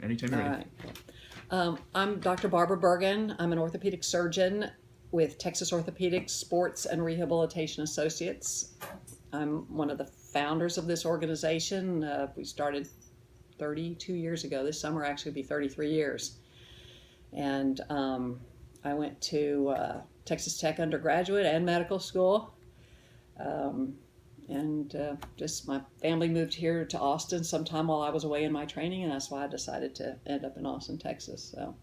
Anytime you're All ready. right. I'm Dr. Barbara Bergin. I'm an orthopedic surgeon with Texas Orthopedics Sports and Rehabilitation Associates. I'm one of the founders of this organization. We started 32 years ago. This summer actually will be 33 years. And I went to Texas Tech undergraduate and medical school. Just my family moved here to Austin sometime while I was away in my training, and that's why I decided to end up in Austin, Texas. So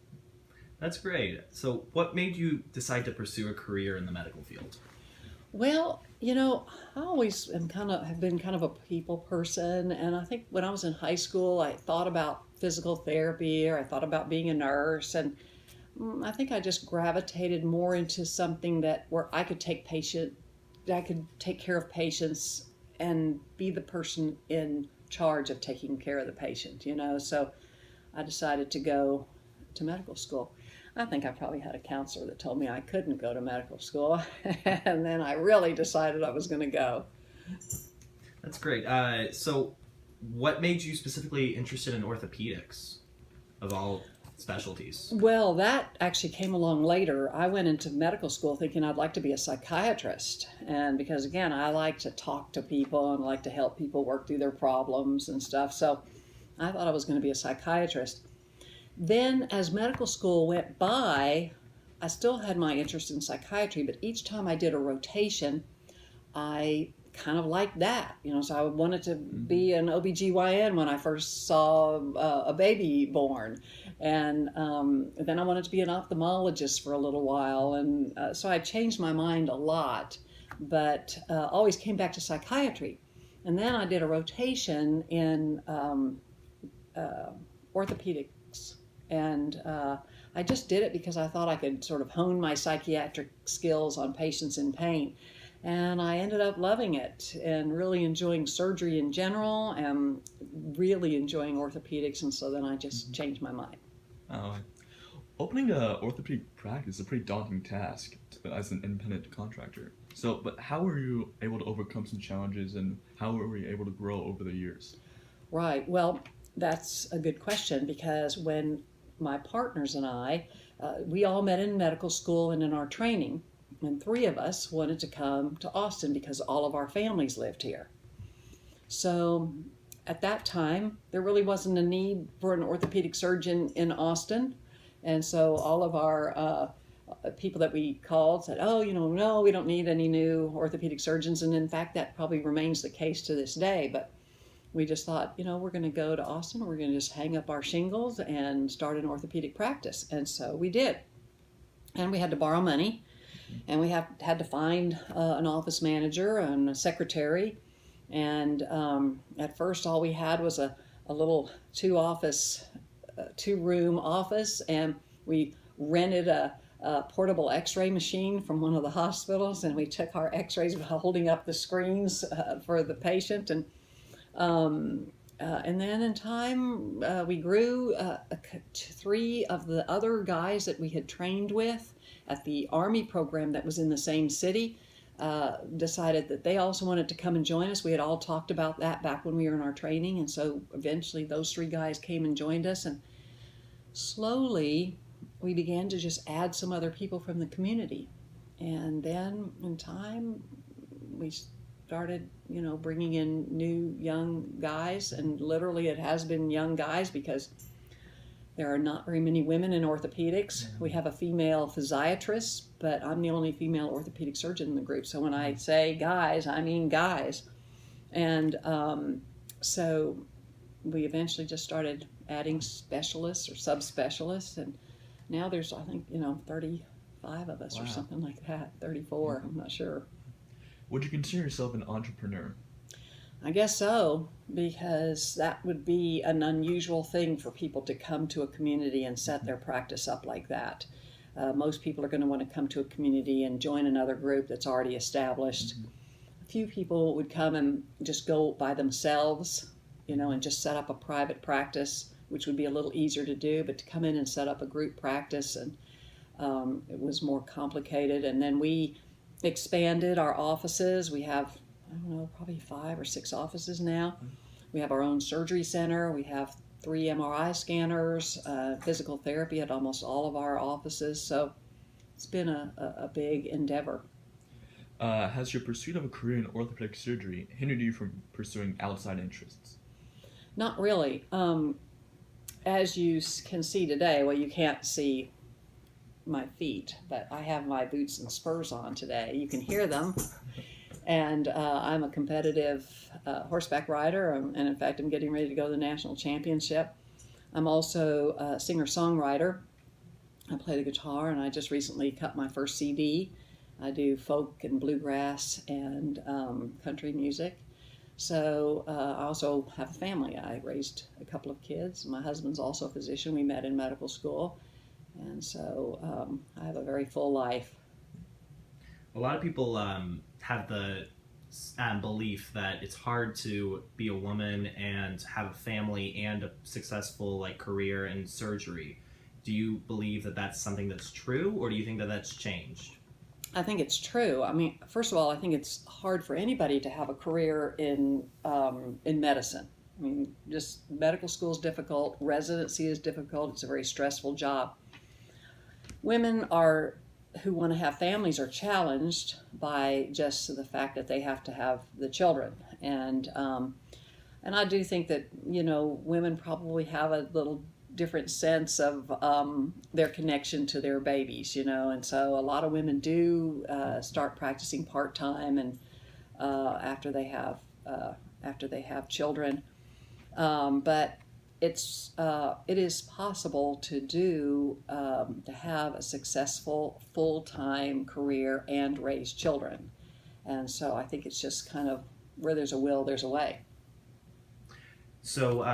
That's great. So what made you decide to pursue a career in the medical field? well, I always have been kind of a people person, and I think when I was in high school, I thought about physical therapy, or I thought about being a nurse, and I think I just gravitated more into something where I could take care of patients and be the person in charge of taking care of the patient, So I decided to go to medical school. I think I probably had a counselor that told me I couldn't go to medical school, and then I really decided I was going to go. That's great. So what made you specifically interested in orthopedics of all specialties? Well, that actually came along later. I went into medical school thinking I'd like to be a psychiatrist. And because, again, I like to talk to people and like to help people work through their problems and stuff. So I thought I was going to be a psychiatrist. Then as medical school went by, I still had my interest in psychiatry, but each time I did a rotation, I kind of liked that, so I wanted to be an OBGYN when I first saw a baby born. And then I wanted to be an ophthalmologist for a little while. And so I changed my mind a lot, but always came back to psychiatry. And then I did a rotation in orthopedics. And I just did it because I thought I could sort of hone my psychiatric skills on patients in pain. And I ended up loving it and really enjoying surgery in general and really enjoying orthopedics. And so then I just changed my mind. Opening an orthopedic practice is a pretty daunting task as an independent contractor. But how were you able to overcome some challenges, and how were you able to grow over the years? Right. Well, that's a good question, because when my partners and I, we all met in medical school and in our training, and three of us wanted to come to Austin because all of our families lived here. So at that time, there really wasn't a need for an orthopedic surgeon in Austin. And so all of our people that we called said, no, we don't need any new orthopedic surgeons. And in fact, that probably remains the case to this day. But we just thought, we're going to go to Austin. We're going to just hang up our shingles and start an orthopedic practice. And so we did. And we had to borrow money. And we had to find an office manager and a secretary. And at first, all we had was a little two-room office, and we rented a portable x-ray machine from one of the hospitals, and we took our x-rays while holding up the screens for the patient. And then in time, we grew. Three of the other guys that we had trained with at the Army program that was in the same city decided that they also wanted to come and join us. We had all talked about that back when we were in our training, and so eventually those three guys came and joined us, and slowly we began to just add some other people from the community. And then in time we started bringing in new young guys, and literally it has been young guys because there are not very many women in orthopedics. We have a female physiatrist, but I'm the only female orthopedic surgeon in the group. So when I say guys, I mean guys. And so we eventually just started adding specialists or subspecialists. And now there's, I think, 35 of us or something like that, 34, I'm not sure. Would you consider yourself an entrepreneur? I guess so, because that would be an unusual thing for people to come to a community and set their practice up like that. Most people are going to want to come to a community and join another group that's already established. A few people would come and just go by themselves, and just set up a private practice, which would be a little easier to do, but to come in and set up a group practice, and it was more complicated. And then we expanded our offices. We have, probably 5 or 6 offices now. We have our own surgery center. We have 3 MRI scanners, physical therapy at almost all of our offices. So it's been a big endeavor. Has your pursuit of a career in orthopedic surgery hindered you from pursuing outside interests? Not really. As you can see today, well, you can't see my feet, but I have my boots and spurs on today. You can hear them. And I'm a competitive horseback rider, and in fact, I'm getting ready to go to the national championship. I'm also a singer-songwriter. I play the guitar, and I just recently cut my first CD. I do folk and bluegrass and country music. So I also have a family. I raised a couple of kids. My husband's also a physician. We met in medical school. And so I have a very full life. A lot of people have the belief that it's hard to be a woman and have a family and a successful career in surgery. Do you believe that that's something that's true, or do you think that that's changed? I think it's true. I mean, first of all, I think it's hard for anybody to have a career in medicine. I mean, just medical school is difficult. Residency is difficult. It's a very stressful job. Women who want to have families are challenged by just the fact that they have to have the children. And I do think that, women probably have a little different sense of their connection to their babies, and so a lot of women do start practicing part-time and after they have children, but it is possible to have a successful full-time career and raise children. And so I think it's just kind of where there's a will, there's a way. So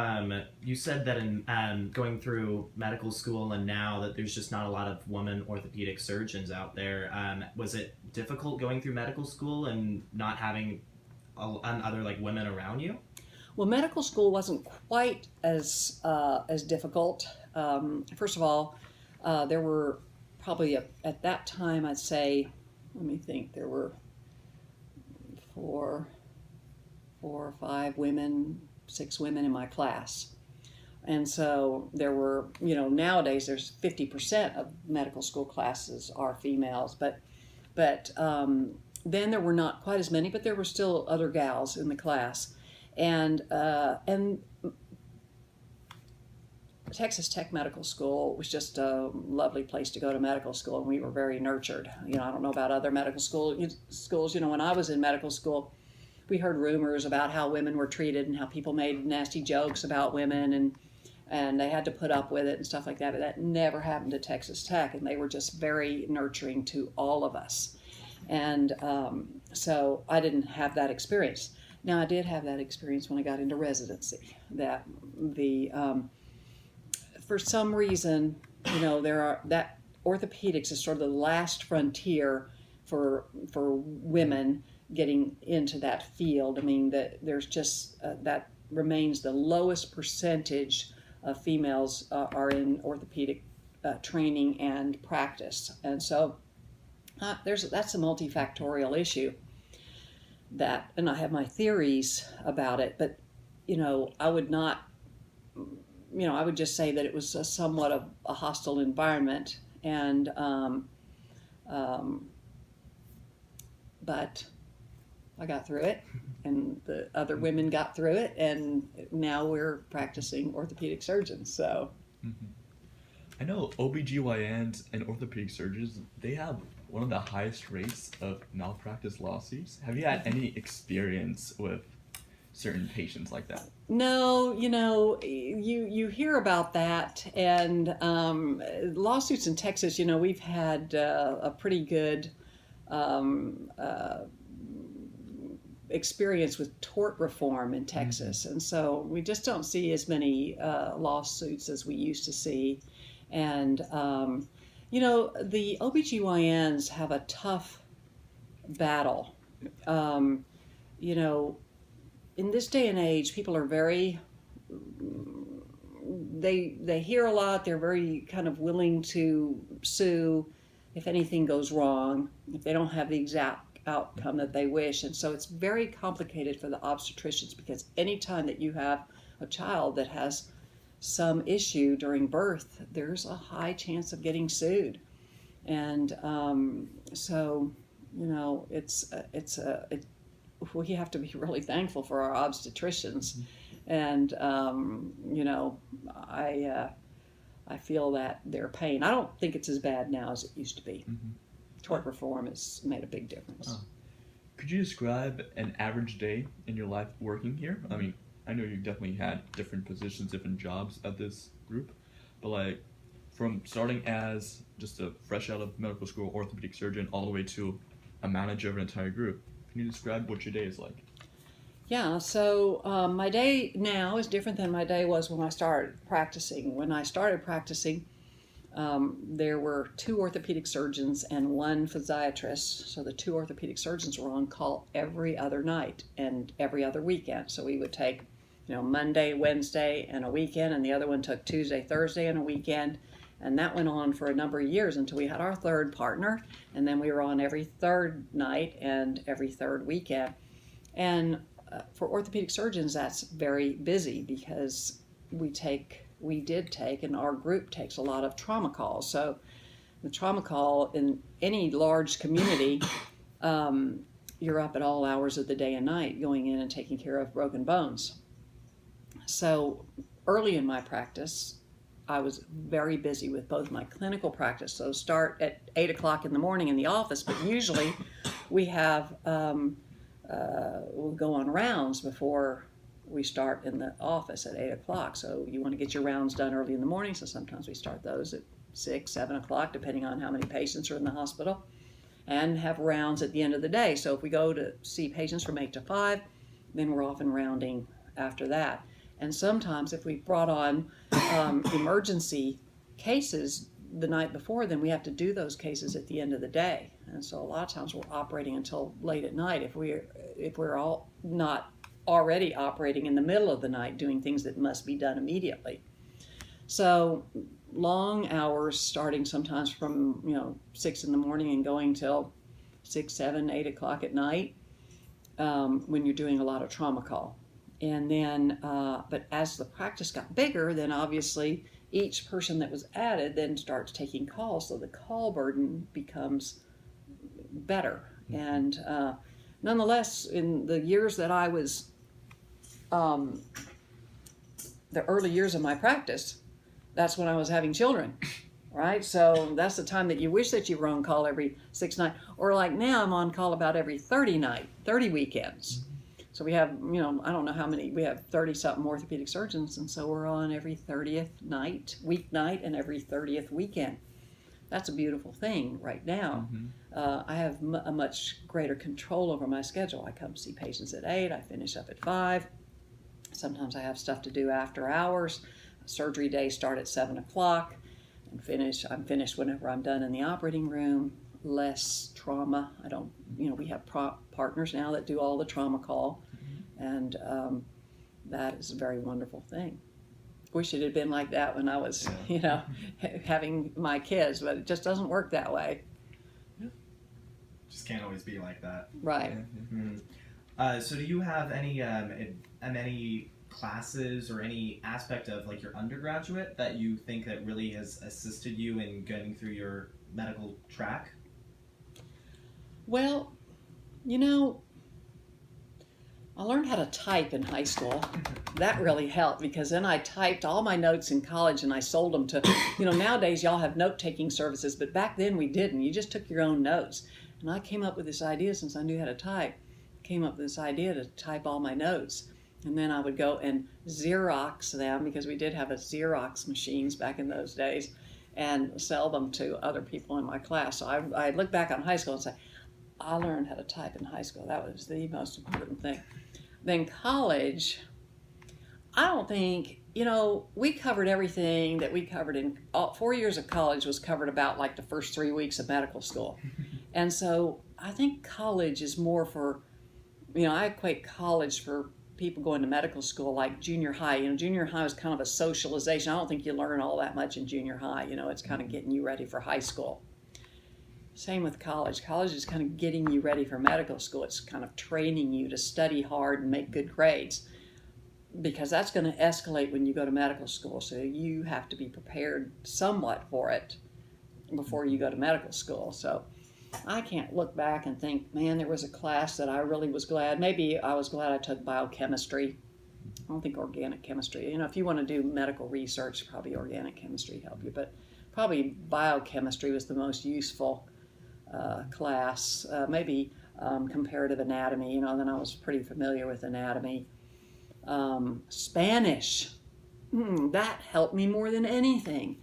you said that in going through medical school and now that there's just not a lot of women orthopedic surgeons out there, was it difficult going through medical school and not having other women around you? Well, medical school wasn't quite as difficult. First of all, there were probably at that time, I'd say, let me think, there were four or five women, 6 women in my class. And so there were, nowadays there's 50% of medical school classes are females, but then there were not quite as many, but there were still other gals in the class. And Texas Tech Medical School was just a lovely place to go to medical school, and we were very nurtured. I don't know about other medical schools. When I was in medical school, we heard rumors about how women were treated and how people made nasty jokes about women, and they had to put up with it and stuff like that. But that never happened to Texas Tech, and they were just very nurturing to all of us. And so I didn't have that experience. Now, I did have that experience when I got into residency, that for some reason, that orthopedics is sort of the last frontier for women getting into that field. I mean, that there's just that remains the lowest percentage of females are in orthopedic training and practice, and so that's a multifactorial issue. And I have my theories about it, but I would not, I would just say that it was somewhat of a hostile environment, and but I got through it, and the other women got through it, and now we're practicing orthopedic surgeons. So I know OBGYNs and orthopedic surgeons, they have one of the highest rates of malpractice lawsuits. Have you had any experience with certain patients like that? No, you hear about that, and lawsuits in Texas, we've had a pretty good experience with tort reform in Texas, and so we just don't see as many lawsuits as we used to see. And the OBGYNs have a tough battle. In this day and age, people are very, they hear a lot, they're very kind of willing to sue if anything goes wrong, if they don't have the exact outcome that they wish. And so it's very complicated for the obstetricians, because anytime that you have a child that has some issue during birth, there's a high chance of getting sued. And so, you know, we have to be really thankful for our obstetricians. And, you know, I feel that their pain. I don't think it's as bad now as it used to be. Tort reform has made a big difference. Oh. Could you describe an average day in your life working here? I mean, I know you definitely had different positions, different jobs at this group, but like from starting as just a fresh out of medical school orthopedic surgeon all the way to a manager of an entire group, can you describe what your day is like? Yeah, so my day now is different than my day was when I started practicing. When I started practicing, there were 2 orthopedic surgeons and 1 physiatrist. So the 2 orthopedic surgeons were on call every other night and every other weekend. So we would take, you know, Monday, Wednesday, and a weekend, and the other one took Tuesday, Thursday, and a weekend. And that went on for a number of years until we had our 3rd partner, and then we were on every 3rd night and every 3rd weekend. And for orthopedic surgeons, that's very busy because we did take, and our group takes a lot of trauma calls. So the trauma call in any large community, you're up at all hours of the day and night going in and taking care of broken bones. So early in my practice, I was very busy with both my clinical practice. So start at 8 o'clock in the morning in the office, but usually we have, we'll go on rounds before we start in the office at 8 o'clock. So you want to get your rounds done early in the morning. So sometimes we start those at 6, 7 o'clock, depending on how many patients are in the hospital, and have rounds at the end of the day. So if we go to see patients from 8 to 5, then we're often rounding after that. And sometimes if we brought on emergency cases the night before, then we have to do those cases at the end of the day. And so a lot of times we're operating until late at night if we're all not already operating in the middle of the night doing things that must be done immediately. So long hours starting sometimes from 6 in the morning and going till 6, 7, 8 o'clock at night when you're doing a lot of trauma call. And then, but as the practice got bigger, then obviously each person that was added then starts taking calls, so the call burden becomes better. And nonetheless, in the years that I was, the early years of my practice, that's when I was having children, right? So that's the time that you wish that you were on call every 6 nights, or like now I'm on call about every 30 weekends. So we have, I don't know how many, we have 30-something orthopedic surgeons, and so we're on every 30th night, weeknight, and every 30th weekend. That's a beautiful thing right now. I have a much greater control over my schedule. I come see patients at 8, I finish up at 5. Sometimes I have stuff to do after hours. Surgery days start at 7 o'clock, and I'm finished whenever I'm done in the operating room. Less trauma. I don't, we have partners now that do all the trauma call, and that is a very wonderful thing. Wish it had been like that when I was, having my kids, but it just doesn't work that way. Just can't always be like that. Right. So do you have any classes or any aspect of like your undergraduate that you think that really has assisted you in getting through your medical track? Well, I learned how to type in high school. That really helped because then I typed all my notes in college and I sold them to, nowadays y'all have note-taking services, but back then we didn't. You just took your own notes. And I came up with this idea, since I knew how to type, to type all my notes. And then I would go and Xerox them, because we did have a Xerox machines back in those days, and sell them to other people in my class. So I look back on high school and say, I learned how to type in high school. That was the most important thing. Then college, I don't think, we covered everything that we covered in 4 years of college was covered about like the first 3 weeks of medical school. And so I think college is more for, I equate college for people going to medical school like junior high. Junior high is kind of a socialization. I don't think you learn all that much in junior high. It's kind of getting you ready for high school. Same with college. College is kind of getting you ready for medical school. It's kind of training you to study hard and make good grades. because that's going to escalate when you go to medical school. So you have to be prepared somewhat for it before you go to medical school. So I can't look back and think, man, there was a class that I really was glad. Maybe I was glad I took biochemistry. I don't think organic chemistry. You know, if you want to do medical research, probably organic chemistry help you. But probably biochemistry was the most useful class. Maybe comparative anatomy. You know, then I was pretty familiar with anatomy. Spanish. That helped me more than anything.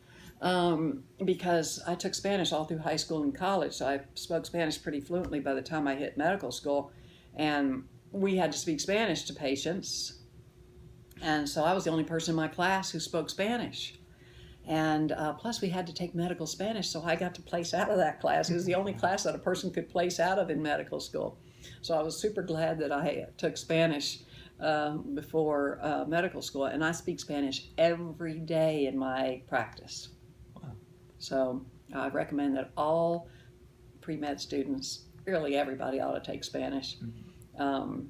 Because I took Spanish all through high school and college, so I spoke Spanish pretty fluently by the time I hit medical school, and we had to speak Spanish to patients, and so I was the only person in my class who spoke Spanish, and plus we had to take medical Spanish, so I got to place out of that class. It was the only class that a person could place out of in medical school, so I was super glad that I took Spanish before medical school, and I speak Spanish every day in my practice. So I recommend that all pre-med students, really everybody, ought to take Spanish. But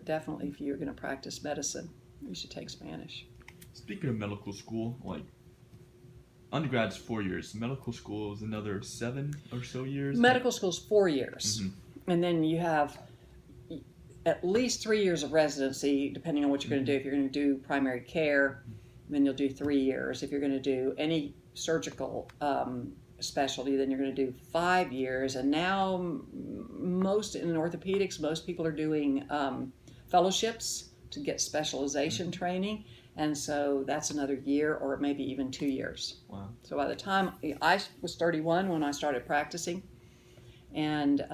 definitely if you're going to practice medicine, you should take Spanish. Speaking of medical school, like undergrad's 4 years, medical school is another 7 or so years. Medical school's 4 years, and then you have at least 3 years of residency, depending on what you're going to do. If you're going to do primary care, then you'll do 3 years. If you're going to do any surgical specialty, then you're going to do 5 years. And now most in orthopedics, most people are doing fellowships to get specialization training, and so that's another year or maybe even 2 years. Wow. So by the time I was 31 when I started practicing, and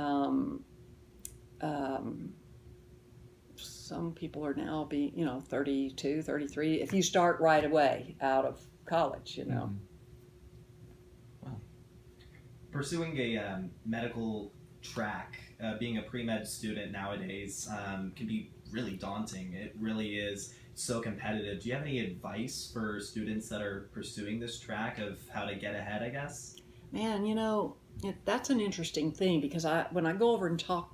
some people are now 32, 33 if you start right away out of college, you know. Wow. Pursuing a medical track, being a pre-med student nowadays can be really daunting. It really is so competitive. Do you have any advice for students that are pursuing this track of how to get ahead, I guess? Man, you know, that's an interesting thing, because when I go over and talk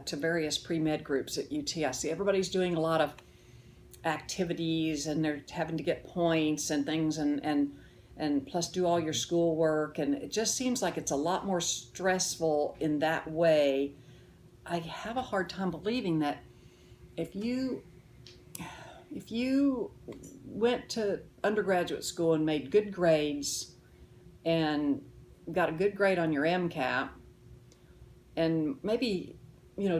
to various pre-med groups at UT, I see everybody's doing a lot of activities, and they're having to get points and things, and plus do all your schoolwork, and it just seems like it's a lot more stressful in that way. I have a hard time believing that if you went to undergraduate school and made good grades and got a good grade on your MCAT, and maybe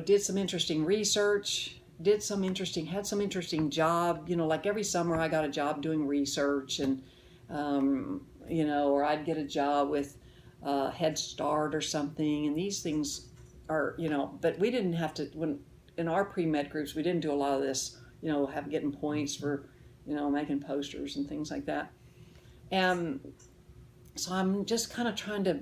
did some interesting research, had some interesting job, like every summer I got a job doing research, and or I'd get a job with Head Start or something, and these things are, but we didn't have to, when in our pre-med groups, we didn't do a lot of this, getting points for, making posters and things like that. And so I'm just kind of trying to,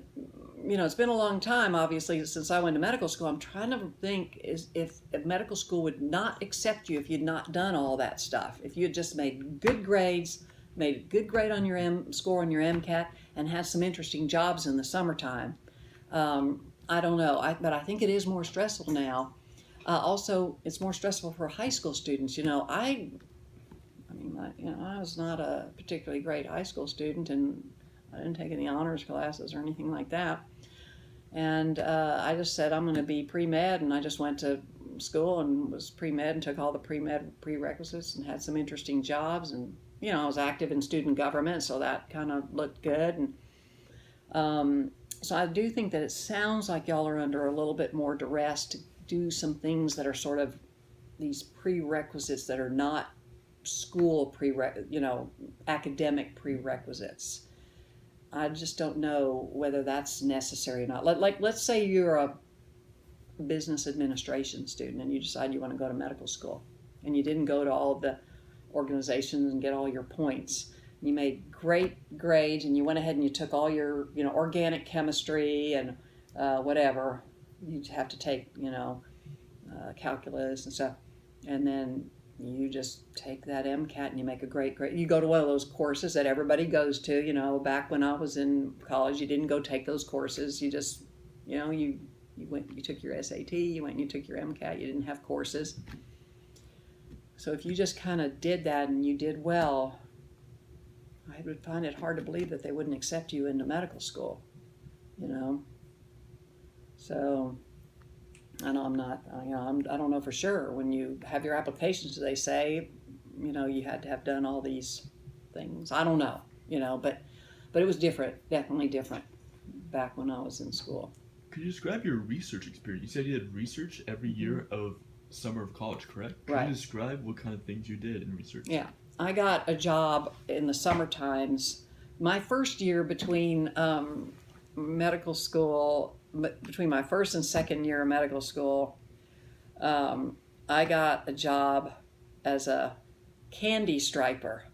it's been a long time, obviously, since I went to medical school. I'm trying to think if medical school would not accept you if you'd not done all that stuff. If you had just made good grades, made a good grade on your score on your MCAT, and had some interesting jobs in the summertime. I don't know, but I think it is more stressful now. Also, it's more stressful for high school students. I was not a particularly great high school student, and I didn't take any honors classes or anything like that. And I just said, I'm going to be pre-med, and I just went to school and was pre-med and took all the pre-med prerequisites and had some interesting jobs. And, I was active in student government, so that kind of looked good. And so I do think that it sounds like y'all are under a little bit more duress to do some things that are sort of these prerequisites that are not school academic prerequisites. I just don't know whether that's necessary or not. Let's say you're a business administration student and you decide you want to go to medical school, and you didn't go to all of the organizations and get all your points. You made great grades, and you went ahead and you took all your, organic chemistry and whatever you have to take, calculus and stuff, and then you just take that MCAT and you make a great grade. You go to one of those courses that everybody goes to. Back when I was in college, you didn't go take those courses. You just, you went, you took your SAT, you went and you took your MCAT. You didn't have courses. So if you just kind of did that and you did well, I would find it hard to believe that they wouldn't accept you into medical school, you know. So I know I'm not, you know, I don't know for sure. When you have your applications, they say, you know, you had to have done all these things. I don't know, you know, but it was different, definitely different back when I was in school. Could you describe your research experience? You said you did research every year of summer of college, correct? Could Right. you describe what kind of things you did in research? Yeah, I got a job in the summer times. My first year between medical school, between my first and second year of medical school, I got a job as a candy striper.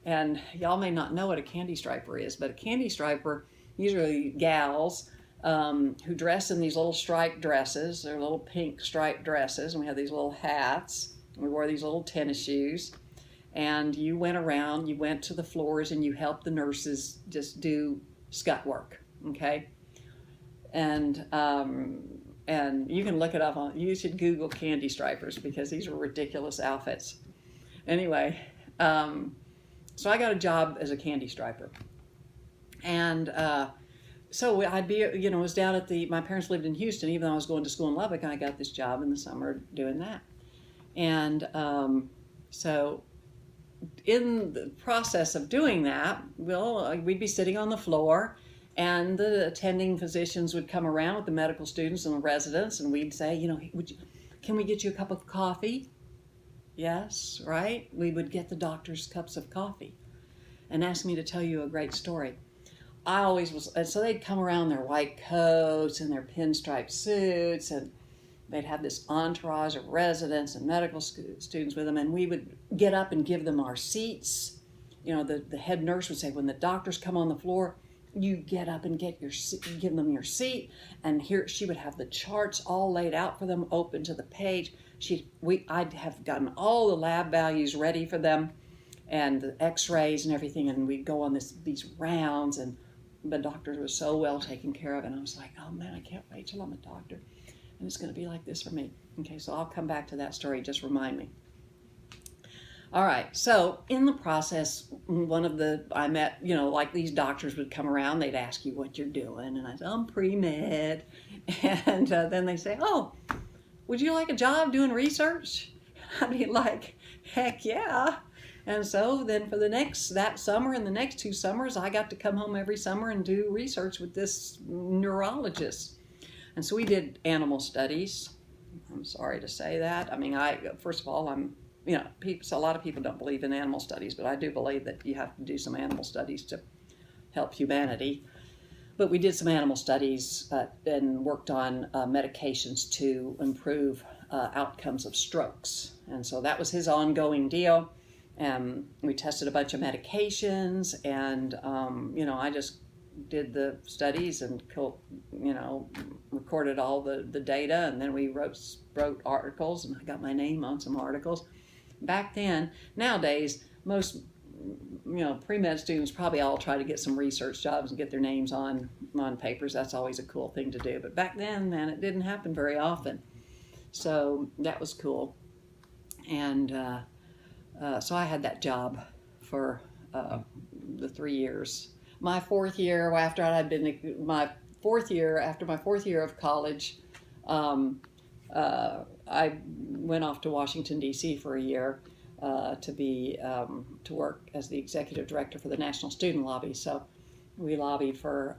And y'all may not know what a candy striper is, but a candy striper, usually gals who dress in these little striped dresses. They're little pink striped dresses, and we had these little hats. We wore these little tennis shoes. And you went around, you went to the floors, and you helped the nurses just do scut work, okay? And you can look it up on, you should Google candy stripers because these are ridiculous outfits. Anyway, so I got a job as a candy striper. And so I'd be, you know, I was down at my parents lived in Houston. Even though I was going to school in Lubbock, I got this job in the summer doing that. And so in the process of doing that, well, we'd be sitting on the floor, and the attending physicians would come around with the medical students and the residents, and we'd say, you know, can we get you a cup of coffee? Yes, right? We would get the doctors cups of coffee and ask me to tell you a great story. I always was, and so they'd come around in their white coats and their pinstripe suits, and they'd have this entourage of residents and medical students with them, and we would get up and give them our seats. You know, the head nurse would say, when the doctors come on the floor, you get up and give them your seat, and here she would have the charts all laid out for them, open to the page. I'd have gotten all the lab values ready for them, and the X-rays and everything, and we'd go on these rounds, and the doctors were so well taken care of, and I was like, oh man, I can't wait till I'm a doctor, and it's going to be like this for me. Okay, so I'll come back to that story. Just remind me. All right, so in the process, I met, you know, like these doctors would come around, they'd ask you what you're doing, and I said, I'm pre-med, and then they say, oh, would you like a job doing research? I'd be like, heck yeah. And so then for that summer and the next 2 summers, I got to come home every summer and do research with this neurologist. And so we did animal studies. I'm sorry to say that. I mean, first of all, you know, a lot of people don't believe in animal studies, but I do believe that you have to do some animal studies to help humanity. But we did some animal studies and worked on medications to improve outcomes of strokes. And so that was his ongoing deal. We tested a bunch of medications, and, you know, I just did the studies and, you know, recorded all the data, and then we wrote articles, and I got my name on some articles. Back then, nowadays, most, you know, pre-med students probably all try to get some research jobs and get their names on papers. That's always a cool thing to do. But back then, man, it didn't happen very often. So that was cool. And so I had that job for the 3 years. My fourth year, after my fourth year of college, I went off to Washington, D.C. for a year to work as the executive director for the National Student Lobby. So we lobbied for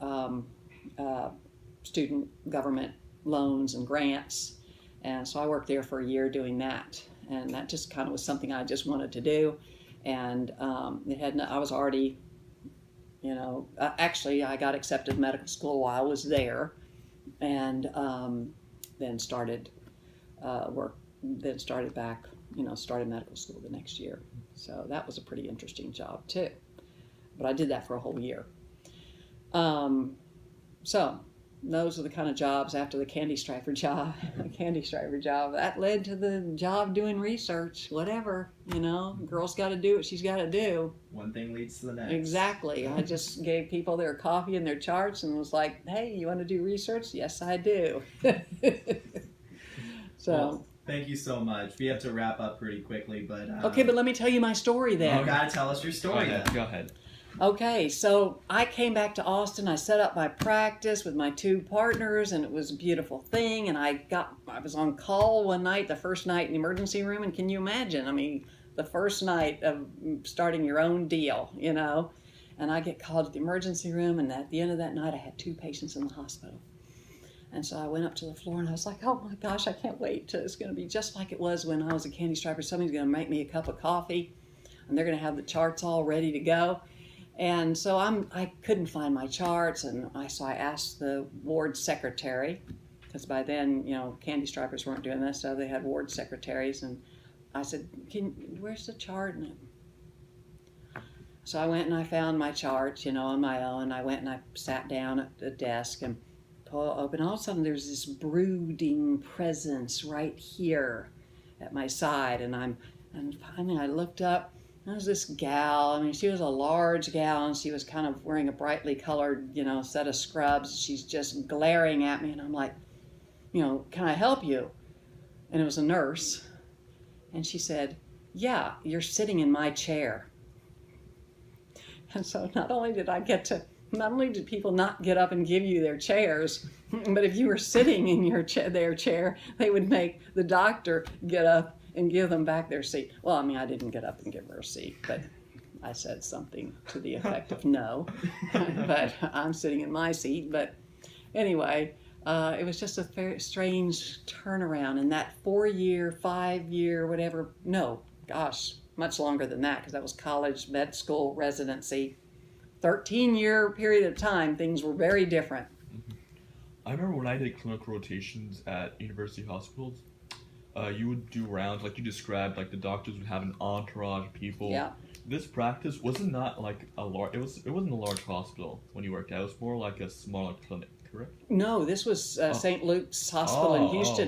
student government loans and grants. And so I worked there for a year doing that. And that just kind of was something I just wanted to do. And I was already, you know, actually I got accepted to medical school while I was there, and then started started medical school the next year. So that was a pretty interesting job too. But I did that for a whole year. So those are the kind of jobs after the candy striper job. That led to the job doing research, whatever, you know. Girl's got to do what she's got to do. One thing leads to the next. Exactly. I just gave people their coffee and their charts and was like, hey, you want to do research? Yes, I do. So. Well, Thank you so much. We have to wrap up pretty quickly, but Okay, but let me tell you my story then. you gotta tell us your story. Go ahead. Okay, so I came back to Austin. I set up my practice with my 2 partners, and it was a beautiful thing. And I was on call one night, the first night in the emergency room, and can you imagine? I mean, the first night of starting your own deal, you know. And I get called to the emergency room, and at the end of that night, I had 2 patients in the hospital. And so I went up to the floor, and I was like, oh my gosh, I can't wait. It's going to be just like it was when I was a candy striper. Somebody's going to make me a cup of coffee, and they're going to have the charts all ready to go. And so I couldn't find my charts, and so I asked the ward secretary, because by then, you know, candy stripers weren't doing this, so they had ward secretaries, and I said, where's the chart? And so I went and I found my charts, you know, on my own. I went and I sat down at the desk and pulled open. All of a sudden, there's this brooding presence right here at my side, and finally I looked up. There was this gal. I mean, she was a large gal, and she was kind of wearing a brightly colored, you know, set of scrubs. She's just glaring at me, and I'm like, you know, can I help you? And it was a nurse, and she said, yeah, you're sitting in my chair. And so not only did people not get up and give you their chairs, but if you were sitting in their chair, they would make the doctor get up and give them back their seat. Well, I mean, I didn't get up and give her a seat, but I said something to the effect of no. But I'm sitting in my seat. But anyway, it was just a very strange turnaround. And that 4-year, 5-year, whatever, no, gosh, much longer than that, because that was college, med school, residency. 13-year period of time, things were very different. I remember when I did clinical rotations at university hospitals, you would do rounds like you described, like the doctors would have an entourage of people. Yeah. This practice wasn't not like a large. It wasn't a large hospital when you worked out. It was more like a smaller clinic, correct? No, this was St. Luke's Hospital in Houston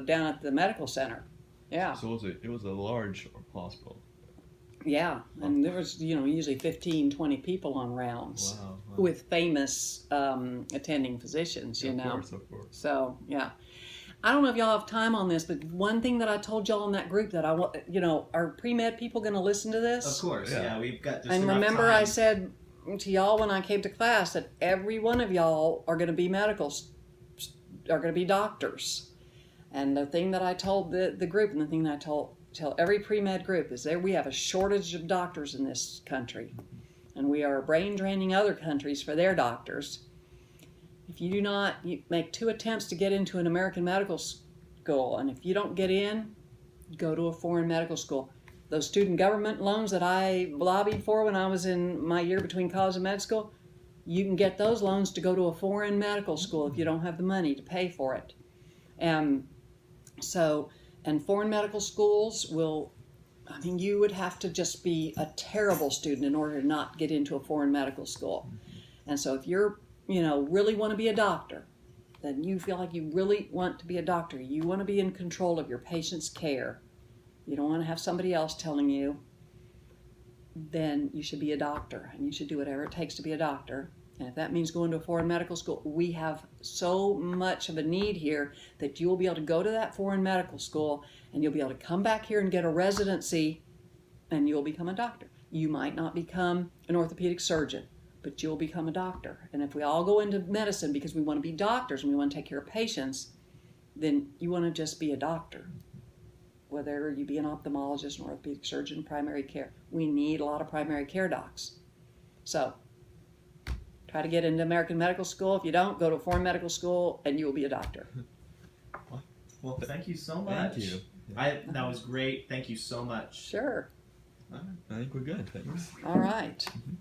down at the medical center. Yeah. So it was a large hospital. Yeah, and there was, you know, usually 15, 20 people on rounds. Wow. With famous attending physicians, you know. Of course. So, yeah. I don't know if y'all have time on this, but one thing that I told y'all in that group that I want, you know, are pre-med people going to listen to this? Of course, yeah. We've got just and enough remember time. I said to y'all when I came to class that every one of y'all are going to be are going to be doctors. And the thing that I told the group, and the thing that I tell every pre-med group is we have a shortage of doctors in this country. And we are brain draining other countries for their doctors. If you do not make 2 attempts to get into an American medical school, and if you don't get in, go to a foreign medical school. Those student government loans that I lobbied for when I was in my year between college and med school, you can get those loans to go to a foreign medical school if you don't have the money to pay for it. And foreign medical schools you would have to just be a terrible student in order to not get into a foreign medical school. And so if you're, you know, really want to be a doctor, then you feel like you really want to be a doctor. You want to be in control of your patient's care. You don't want to have somebody else telling you. Then you should be a doctor, and you should do whatever it takes to be a doctor. And if that means going to a foreign medical school, we have so much of a need here that you'll be able to go to that foreign medical school, and you'll be able to come back here and get a residency, and you'll become a doctor. You might not become an orthopedic surgeon, but you'll become a doctor. And if we all go into medicine because we want to be doctors and we want to take care of patients, then you want to just be a doctor. Whether you be an ophthalmologist, an orthopedic surgeon, primary care. We need a lot of primary care docs. So, try to get into American medical school. If you don't, go to a foreign medical school and you will be a doctor. Well, thank you so much. Thank you. That was great. Thank you so much. Sure. I think we're good. Thanks. All right. Mm-hmm.